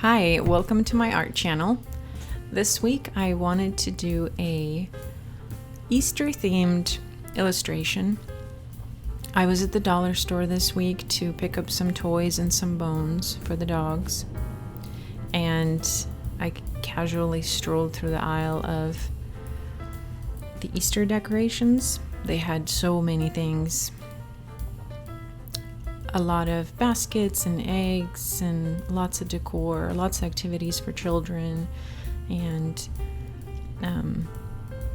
Hi, welcome to my art channel. This week I wanted to do a Easter themed illustration. I was at the dollar store this week to pick up some toys and some bones for the dogs, and I casually strolled through the aisle of the Easter decorations. They had so many things. A lot of baskets and eggs and lots of decor, lots of activities for children, and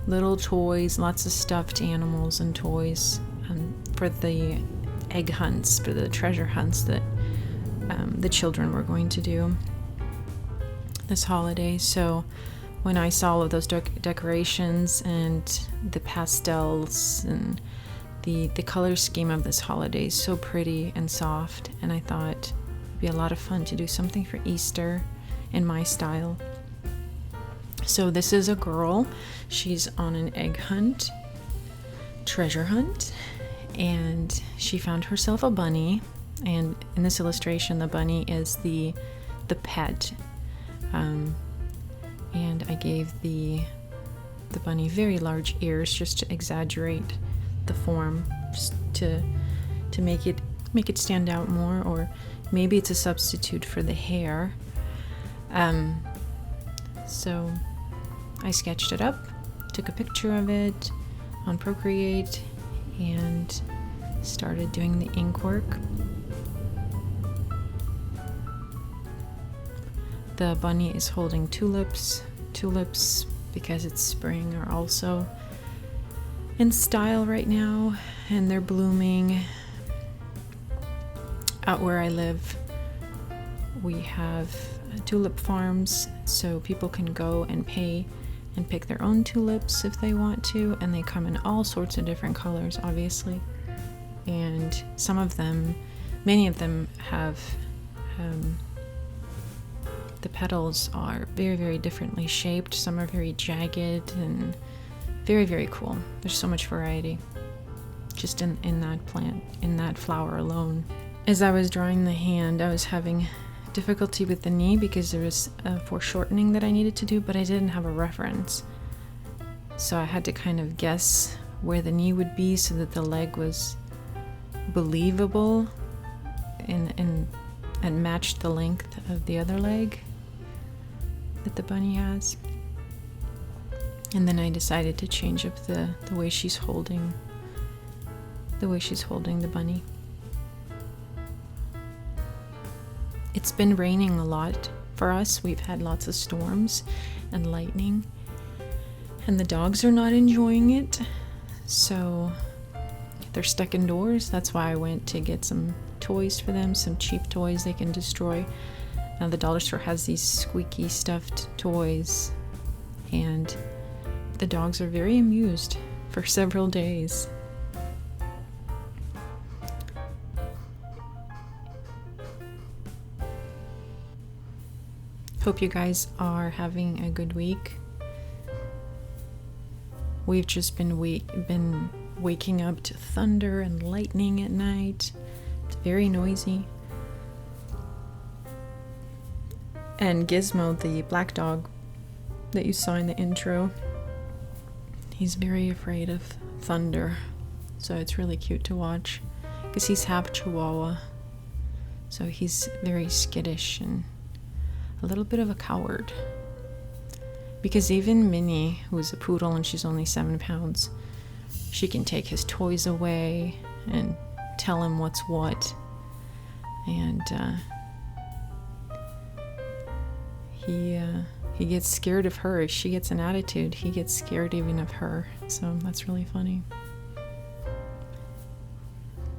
little toys, lots of stuffed animals and toys for the egg hunts, for the treasure hunts that the children were going to do this holiday. So when I saw all of those decorations and the pastels and the color scheme of this holiday is so pretty and soft, and I thought it'd be a lot of fun to do something for Easter in my style. So this is a girl. She's on an egg hunt, treasure hunt, and she found herself a bunny. And in this illustration, the bunny is the pet. And I gave the bunny very large ears just to exaggerate the form, just to make it stand out more, or maybe it's a substitute for the hair. So I sketched it up, took a picture of it on Procreate, and started doing the ink work. The bunny is holding tulips. Tulips, because it's spring, are also in style right now, and they're blooming. Out where I live, we have tulip farms, so people can go and pay and pick their own tulips if they want to, and they come in all sorts of different colors, obviously. And many of them have the petals are very, very differently shaped. Some are very jagged and very, very cool. There's so much variety just in that plant, in that flower alone. As I was drawing the hand, I was having difficulty with the knee because there was a foreshortening that I needed to do, but I didn't have a reference. So I had to kind of guess where the knee would be so that the leg was believable and matched the length of the other leg that the bunny has. And then I decided to change up the way she's holding the bunny. It's been raining a lot for us. We've had lots of storms and lightning, and the dogs are not enjoying it, so they're stuck indoors. That's why I went to get some toys for them, some cheap toys they can destroy. Now the dollar store has these squeaky stuffed toys, and the dogs are very amused for several days. Hope you guys are having a good week. We've just been waking up to thunder and lightning at night. It's very noisy. And Gizmo, the black dog that you saw in the intro, he's very afraid of thunder. So it's really cute to watch because he's half Chihuahua. So he's very skittish and a little bit of a coward. Because even Minnie, who's a poodle and she's only 7 pounds, she can take his toys away and tell him what's what. And he gets scared of her. If she gets an attitude, he gets scared even of her. So that's really funny.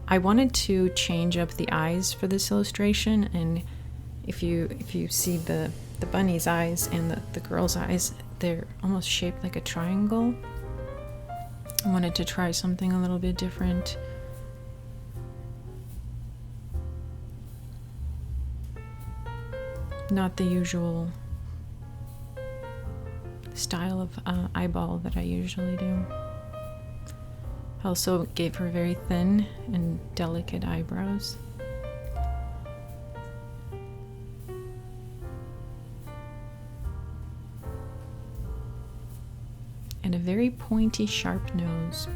I wanted to change up the eyes for this illustration, and if you see the bunny's eyes and the girl's eyes, they're almost shaped like a triangle. I wanted to try something a little bit different. Not the usual style of eyeball that I usually do. I also gave her very thin and delicate eyebrows. and a very pointy, sharp nose.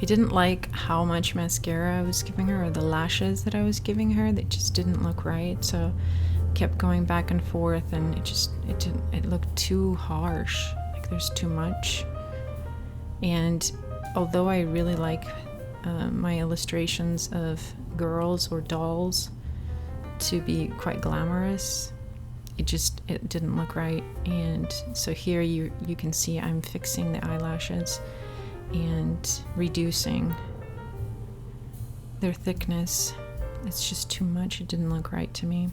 I didn't like how much mascara I was giving her, or the lashes that I was giving her. They just didn't look right, so I kept going back and forth, and it looked too harsh, like there's too much. And although I really like my illustrations of girls or dolls to be quite glamorous, it didn't look right. And so here you can see I'm fixing the eyelashes and reducing their thickness. It's just too much. It didn't look right to me.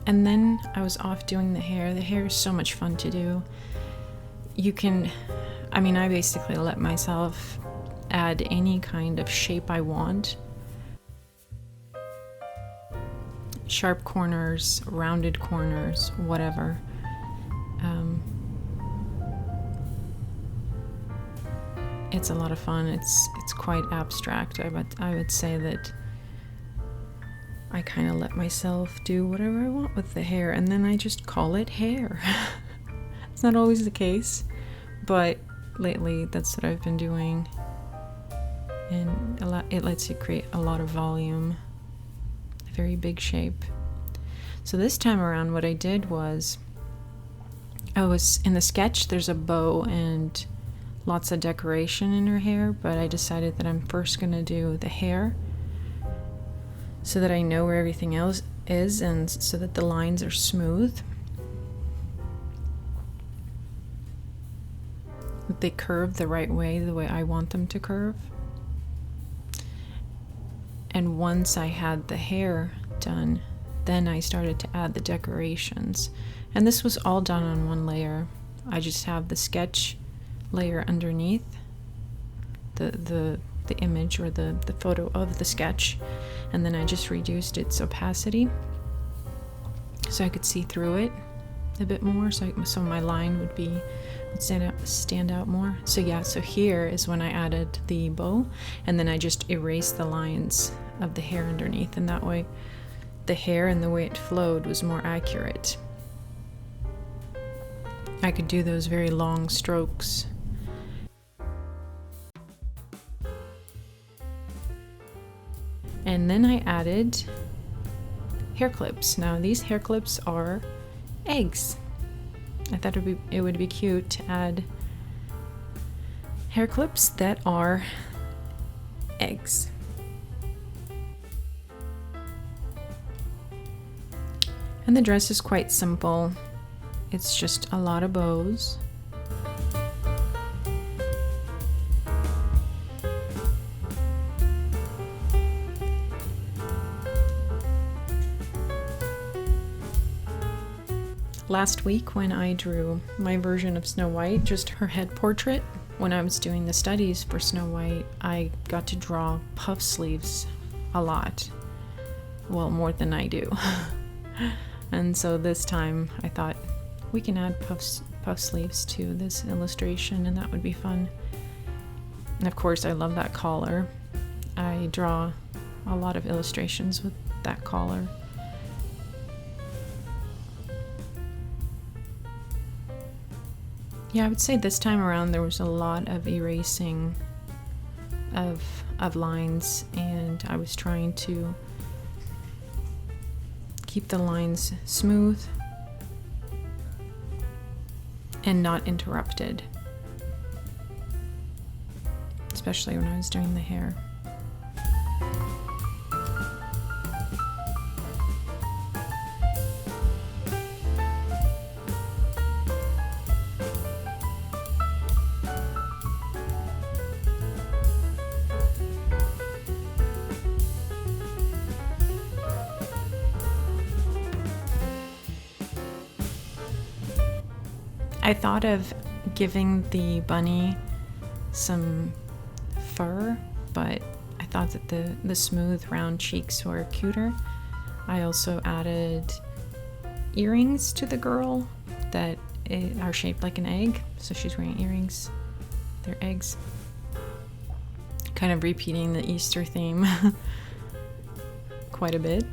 And then I was off doing the hair. The hair is so much fun to do. I basically let myself add any kind of shape I want. Sharp corners, rounded corners, whatever. It's a lot of fun. It's quite abstract. I would say that I kind of let myself do whatever I want with the hair, and then I just call it hair. It's not always the case, but lately that's what I've been doing, and it lets you create a lot of volume, a very big shape. So this time around what I did was, in the sketch there's a bow and lots of decoration in her hair, but I decided that I'm first going to do the hair so that I know where everything else is, and so that the lines are smooth. They curve the right way, the way I want them to curve. And once I had the hair done, then I started to add the decorations. And this was all done on one layer. I just have the sketch layer underneath the image, or the photo of the sketch, and then I just reduced its opacity so I could see through it a bit more, so my line would stand out more. So here is when I added the bow, and then I just erased the lines of the hair underneath, and that way the hair and the way it flowed was more accurate. I could do those very long strokes. And then I added hair clips. Now these hair clips are eggs. I thought it would be cute to add hair clips that are eggs. And the dress is quite simple. It's just a lot of bows. Last week when I drew my version of Snow White, just her head portrait, when I was doing the studies for Snow White, I got to draw puff sleeves a lot. Well, more than I do. And so this time I thought we can add puff sleeves to this illustration, and that would be fun. And of course I love that collar. I draw a lot of illustrations with that collar. Yeah, I would say this time around there was a lot of erasing of lines, and I was trying to keep the lines smooth and not interrupted, especially when I was doing the hair. I thought of giving the bunny some fur, but I thought that the smooth round cheeks were cuter, I also added earrings to the girl that are shaped like an egg. So she's wearing earrings. They're eggs. Kind of repeating the Easter theme quite a bit.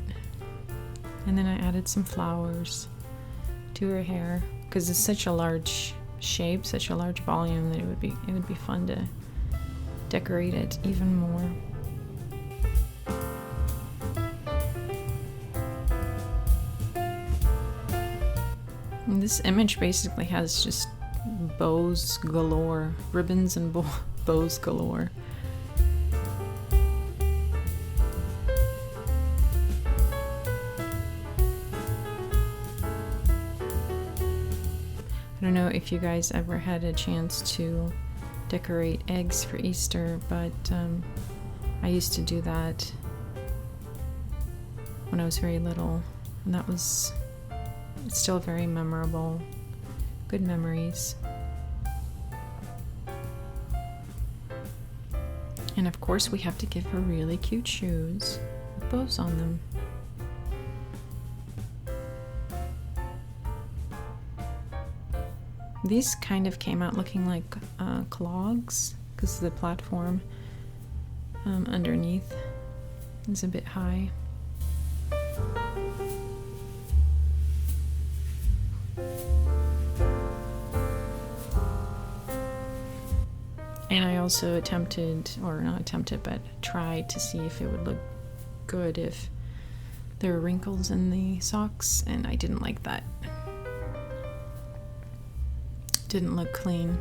And then I added some flowers to her hair because it's such a large shape, such a large volume that it would be fun to decorate it even more. And this image basically has just bows galore, ribbons and bows galore. I don't know if you guys ever had a chance to decorate eggs for Easter, but I used to do that when I was very little, and it's still very memorable. Good memories. And of course we have to give her really cute shoes with bows on them. These kind of came out looking like clogs because the platform underneath is a bit high. And I also tried to see if it would look good if there were wrinkles in the socks, and I didn't like that. Didn't look clean.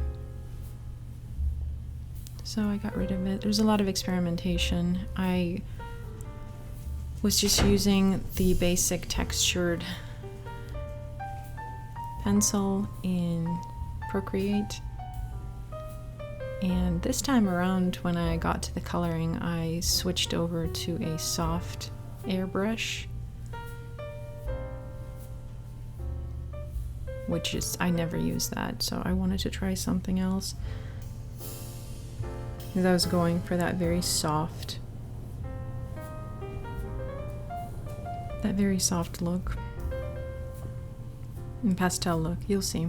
So I got rid of it. There's a lot of experimentation. I was just using the basic textured pencil in Procreate. And this time around, when I got to the coloring, I switched over to a soft airbrush, which is, I never use that, so I wanted to try something else. Because I was going for that very soft look. And pastel look, you'll see.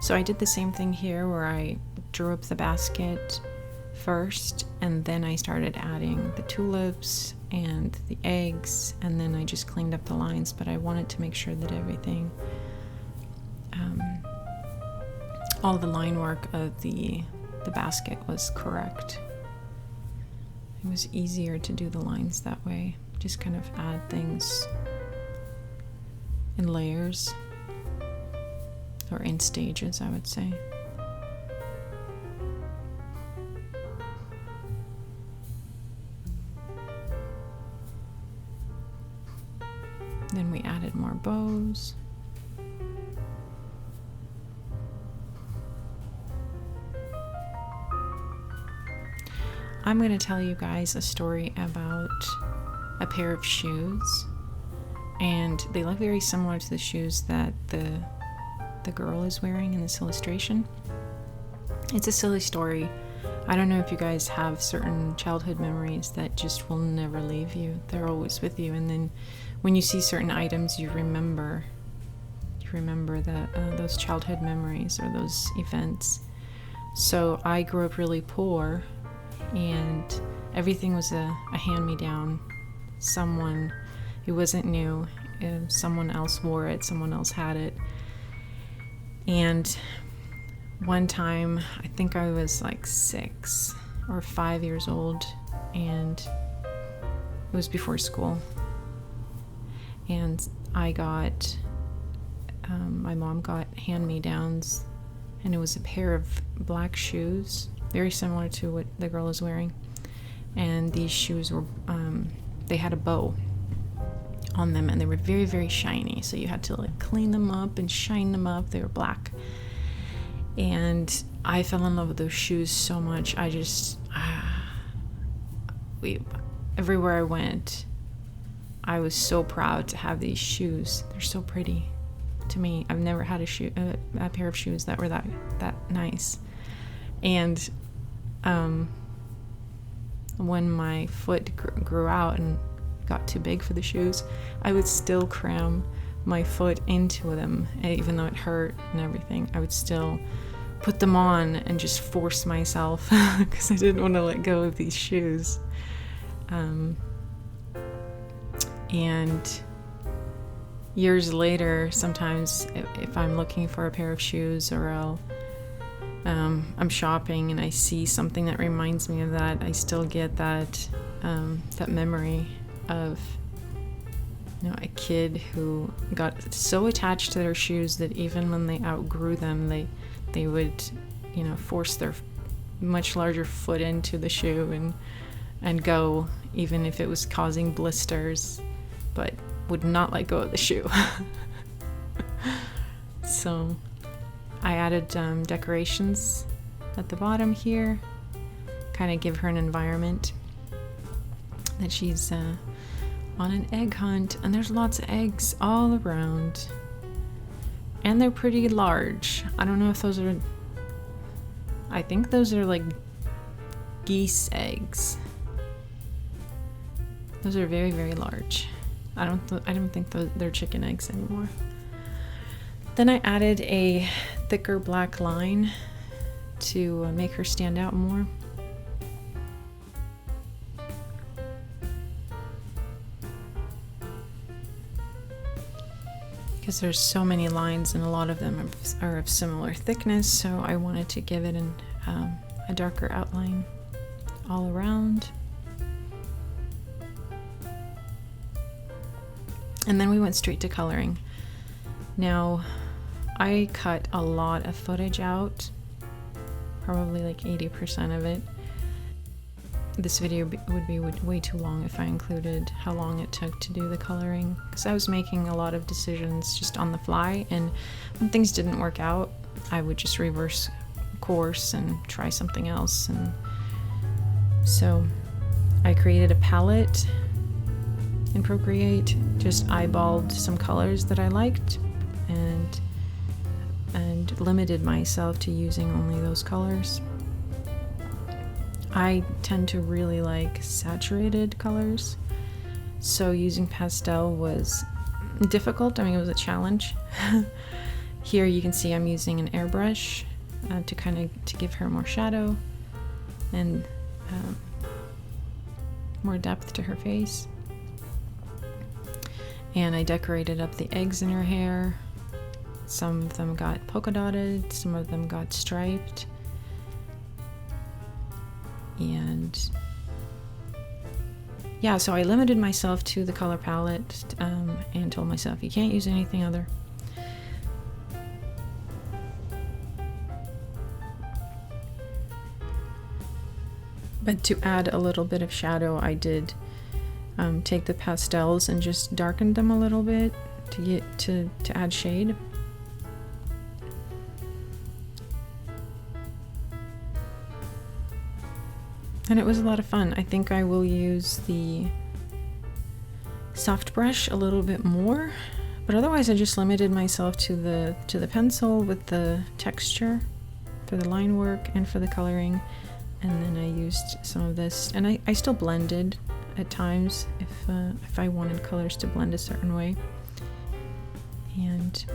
So I did the same thing here where I drew up the basket first, and then I started adding the tulips and the eggs, and then I just cleaned up the lines, but I wanted to make sure that everything, all the line work of the basket was correct. It was easier to do the lines that way, just kind of add things in layers. Or in stages, I would say. Then we added more bows. I'm going to tell you guys a story about a pair of shoes, and they look very similar to the shoes that the girl is wearing in this illustration. It's a silly story. I don't know if you guys have certain childhood memories that just will never leave you. They're always with you, and then when you see certain items, you remember those childhood memories or those events. So I grew up really poor, and everything was a hand-me-down. It wasn't new. Someone else wore it, someone else had it. And one time, I think I was like 6 or 5 years old, and it was before school. And my mom got hand-me-downs, and it was a pair of black shoes, very similar to what the girl is wearing. And these shoes were, they had a bow on them, and they were very, very shiny. So you had to like clean them up and shine them up. They were black. And I fell in love with those shoes so much. I just, everywhere I went, I was so proud to have these shoes. They're so pretty to me. I've never had a pair of shoes that were that nice. And when my foot grew out and got too big for the shoes, I would still cram my foot into them, even though it hurt and everything. I would still put them on and just force myself because I didn't want to let go of these shoes. And years later, sometimes if I'm looking for a pair of shoes, or I'm shopping and I see something that reminds me of that, I still get that memory of, you know, a kid who got so attached to their shoes that even when they outgrew them, they would, you know, force their much larger foot into the shoe and go, even if it was causing blisters, but would not let go of the shoe. So I added decorations at the bottom here, kind of give her an environment that she's on an egg hunt, and there's lots of eggs all around, and they're pretty large. I don't know if those are, I think those are like geese eggs. Those are very, very large. I don't think they're chicken eggs anymore. Then I added a thicker black line to make her stand out more. Because there's so many lines and a lot of them are of similar thickness, so I wanted to give it a darker outline all around. And then we went straight to coloring. Now, I cut a lot of footage out, probably like 80% of it. This video would be way too long if I included how long it took to do the coloring, because I was making a lot of decisions just on the fly, and when things didn't work out, I would just reverse course and try something else. And so I created a palette in Procreate, just eyeballed some colors that I liked and limited myself to using only those colors. I tend to really like saturated colors, so using pastel was difficult. I mean, it was a challenge. Here you can see I'm using an airbrush to give her more shadow and more depth to her face. And I decorated up the eggs in her hair. Some of them got polka dotted, some of them got striped. And yeah, so I limited myself to the color palette and told myself you can't use anything other. But to add a little bit of shadow, I did take the pastels and just darkened them a little bit to get to add shade. And it was a lot of fun. I think I will use the soft brush a little bit more, but otherwise I just limited myself to the pencil with the texture for the line work and for the coloring. And then I used some of this, and I still blended at times if I wanted colors to blend a certain way. And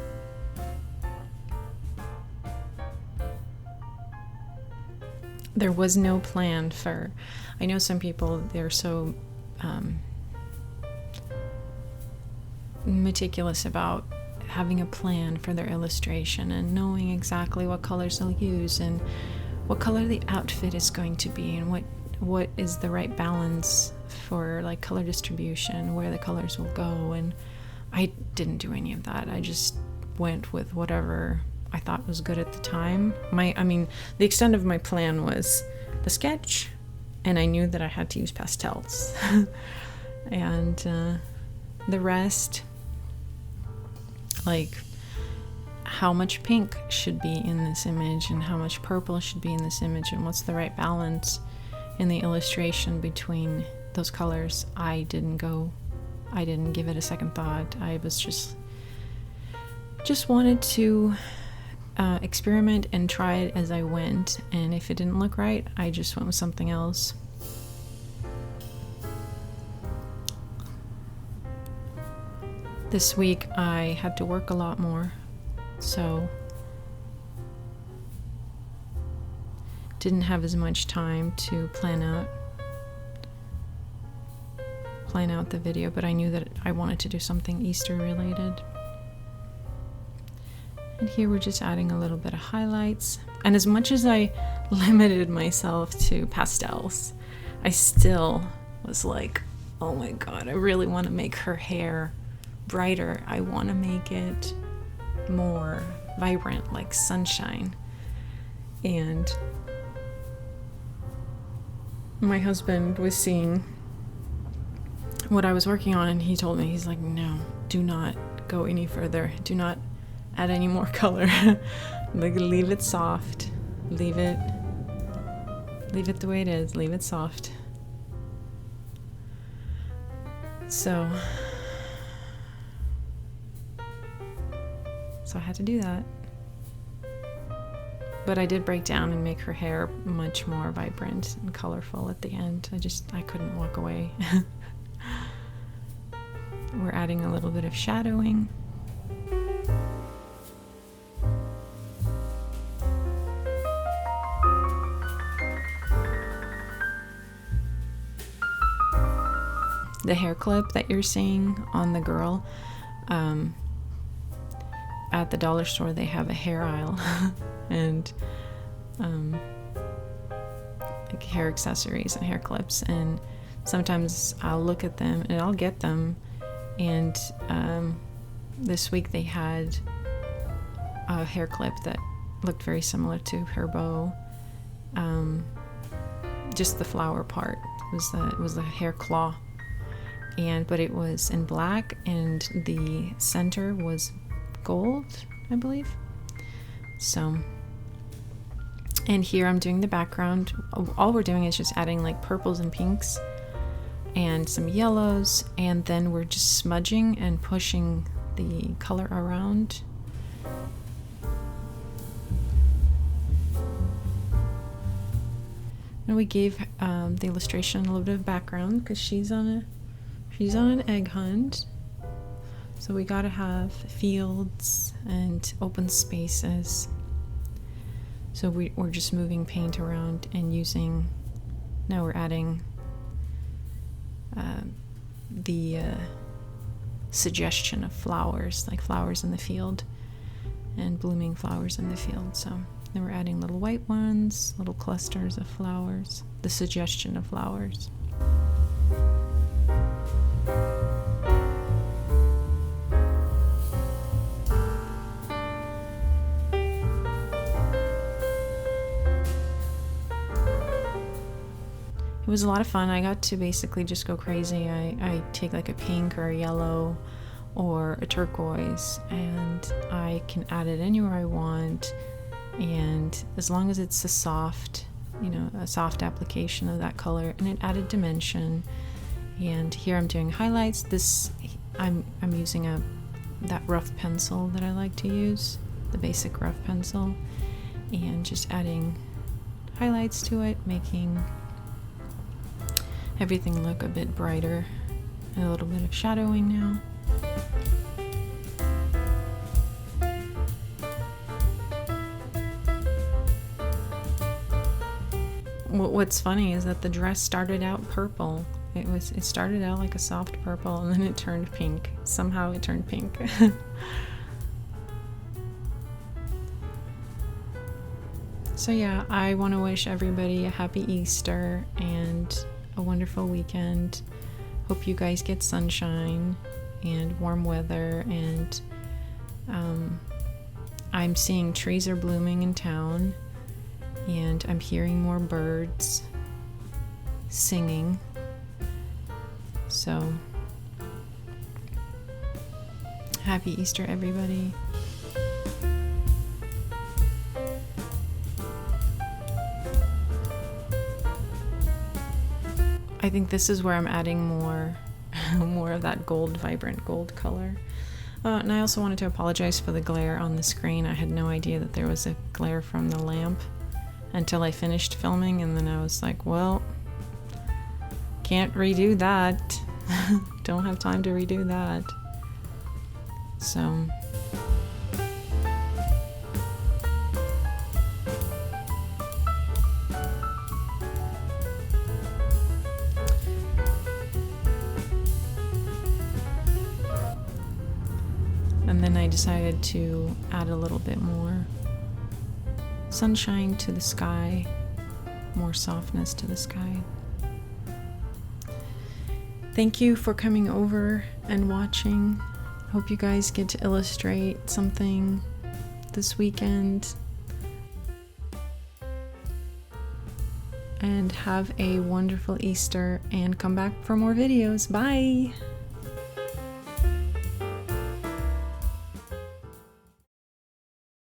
there was no plan for, I know some people, they're so meticulous about having a plan for their illustration and knowing exactly what colors they'll use and what color the outfit is going to be and what is the right balance for like color distribution, where the colors will go. And I didn't do any of that. I just went with whatever I thought was good at the time. The extent of my plan was the sketch, and I knew that I had to use pastels. And the rest, like how much pink should be in this image and how much purple should be in this image and what's the right balance in the illustration between those colors. I didn't give it a second thought. I was just wanted to experiment and try it as I went, and if it didn't look right, I just went with something else. This week I had to work a lot more, so didn't have as much time to plan out the video, but I knew that I wanted to do something Easter related. And here we're just adding a little bit of highlights. And as much as I limited myself to pastels, I still was like, oh my god, I really want to make her hair brighter. I want to make it more vibrant, like sunshine. And my husband was seeing what I was working on, and he told me, he's like, no, do not go any further. Do not add any more color. Like, leave it soft. Leave it the way it is. Leave it soft. So I had to do that. But I did break down and make her hair much more vibrant and colorful at the end. I couldn't walk away. We're adding a little bit of shadowing. The hair clip that you're seeing on the girl, at the dollar store they have a hair aisle and like hair accessories and hair clips, and sometimes I'll look at them and I'll get them, and this week they had a hair clip that looked very similar to her bow, just the flower part was the hair claw, but it was in black and the center was gold, I believe. So, and here I'm doing the background. All we're doing is just adding like purples and pinks and some yellows, and then we're just smudging and pushing the color around. And we gave the illustration a little bit of background because she's on an egg hunt. So we gotta have fields and open spaces. So we're just moving paint around and now we're adding the suggestion of flowers, like flowers in the field and blooming flowers in the field. So then we're adding little white ones, little clusters of flowers, the suggestion of flowers. It was a lot of fun. I got to basically just go crazy. I take like a pink or a yellow or a turquoise, and I can add it anywhere I want, and as long as it's a soft application of that color, and it added dimension. And here I'm doing highlights. I'm using that rough pencil that I like to use, the basic rough pencil, and just adding highlights to it, making everything look a bit brighter, and a little bit of shadowing now. What's funny is that the dress started out purple. It started out like a soft purple, and then it turned pink. Somehow it turned pink. So yeah, I want to wish everybody a happy Easter and a wonderful weekend. Hope you guys get sunshine and warm weather, and I'm seeing trees are blooming in town, and I'm hearing more birds singing. So Happy Easter, everybody. I think this is where I'm adding more of that gold, vibrant gold color. And I also wanted to apologize for the glare on the screen. I had no idea that there was a glare from the lamp until I finished filming, and then I was like, well, can't redo that. Don't have time to redo that. So and then I decided to add a little bit more sunshine to the sky, more softness to the sky. Thank you for coming over and watching. Hope you guys get to illustrate something this weekend. And have a wonderful Easter, and come back for more videos. Bye!